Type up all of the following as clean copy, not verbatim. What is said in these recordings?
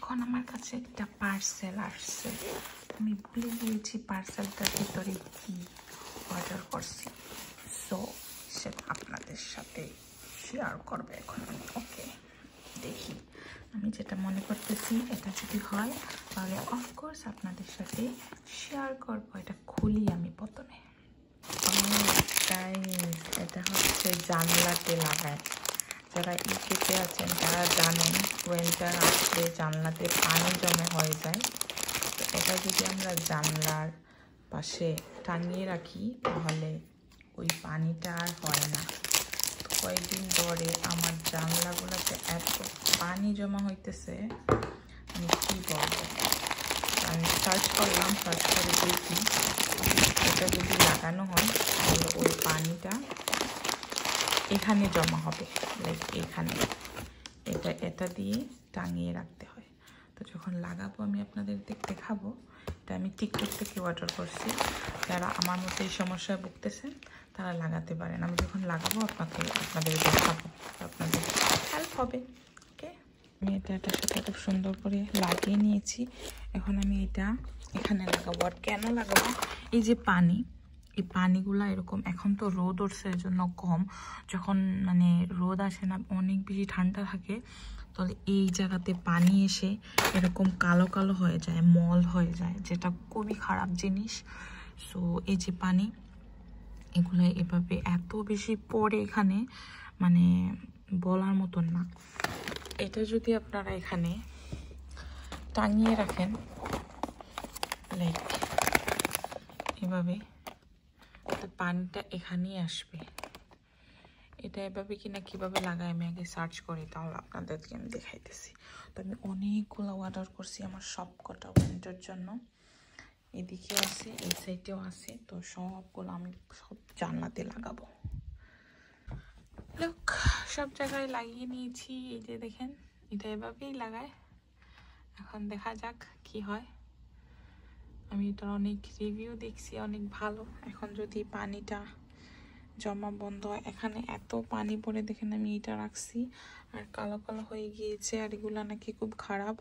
এখন আমার কাছে একটা পার্সেল আসছে, আমি ভুলে গিয়েছি পার্সেলটার ভিতরে কি অর্ডার করছি, সো সেটা আপনাদের সাথে শেয়ার করবো এখন আমি। ওকে, দেখি আমি যেটা মনে করতেছি এটা যদি হয় তাহলে অফকোর্স আপনাদের সাথে শেয়ার করবো। এটা খুলি আমি প্রথমে। এটা হচ্ছে জানলাতে লাগায়। যারা ইউকেতে আছেন তারা জানেন উইন্টার আসলে জানলাতে পানি জমা হয়ে যায়। তো এটা যদি আমরা জানলার পাশে টাঙিয়ে রাখি তাহলে ওই পানিটা আর হয় না। কয়েকদিন ধরে আমার জানলাগুলোতে এত পানি জমা হইতেছে, আমি কী বলবো। আমি সার্চ করলাম, সার্চ করে দেখি এটা যদি লাগানো হয় তাহলে ওই পানিটা এখানে জমা হবে, লাইক এখানে। এটা দিয়ে টাঙিয়ে রাখতে হয়। তো যখন লাগাবো আমি আপনাদের দেখাবো। এটা আমি টিকটক থেকে অর্ডার করছি। যারা আমার মতো এই সমস্যায় ভুগতেছেন তারা লাগাতে পারেন। আমি যখন লাগাবো আপনাদের দেখাবো, আপনাদের হেল্প হবে। ওকে, আমি এটার সাথে খুব সুন্দর করে লাগিয়ে নিয়েছি। এখন আমি এটা এখানে লাগাবো। আর কেন লাগাবো, এই যে পানি, এই পানিগুলা এরকম, এখন তো রোদ উঠছে এর জন্য কম, যখন মানে রোদ আসে না অনেক বেশি ঠান্ডা থাকে, তাহলে এই জায়গাতে পানি এসে এরকম কালো কালো হয়ে যায়, মল হয়ে যায়, যেটা খুবই খারাপ জিনিস। সো এই যে পানি এগুলো এভাবে এত বেশি পড়ে এখানে, মানে বলার মতন না। এটা যদি আপনারা এখানে টাঙিয়ে রাখেন লাইক এভাবে, তো পানিটা এখানেই আসবে। এটা এভাবে কিনা কিভাবে লাগাই আমি আগে সার্চ করি, তাহলে আপনাদেরকে আমি দেখাইতেছি। তো আমি অনেকগুলো অর্ডার করছি আমার সব কটা উইন্টার জন্য। এদিকেও আছে, এই সাইডেও আছে, তো সবগুলো আমি সব জানলাতে লাগাবো। লোক সব জায়গায় লাগিয়ে নিয়েছি। এই যে দেখেন, এটা এভাবেই লাগায়। এখন দেখা যাক কি হয়। আমি এটার অনেক রিভিউ দেখছি, অনেক ভালো। এখন যদি পানিটা জমা বন্ধ হয়, এখানে এত পানি পড়ে দেখেন আমি এটা রাখছি আর কালো কালো হয়ে গিয়েছে। আর এগুলো নাকি খুব খারাপ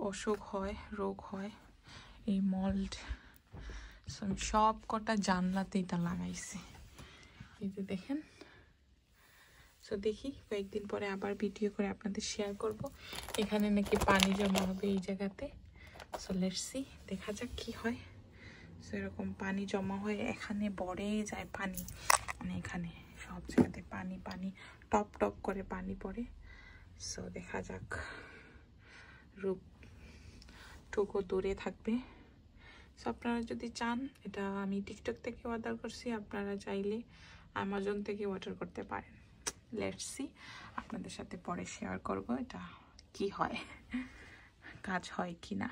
অসুখ হয়, রোগ হয়, এই মল্ড। আমি সব কটা জানলাতে এটা লাগাইছি, এই যে দেখেন। সো দেখি কয়েকদিন পরে আবার ভিডিও করে আপনাদের শেয়ার করব। এখানে নাকি পানি জমা হবে এই জায়গাতে। সো লেটস সি, দেখা যাক কি হয়। সো এরকম পানি জমা হয়ে এখানে ভরে যায় পানি, মানে এখানে সব জায়গাতে পানি পানি টপ টপ করে পানি পড়ে। সো দেখা যাক, রোগটুকু দূরে থাকবে। সো আপনারা যদি চান, এটা আমি টিকটক থেকে অর্ডার করছি, আপনারা চাইলে অ্যামাজন থেকে অর্ডার করতে পারেন। লেটস সি, আপনাদের সাথে পরে শেয়ার করব এটা কি হয়, কাজ হয় কি না।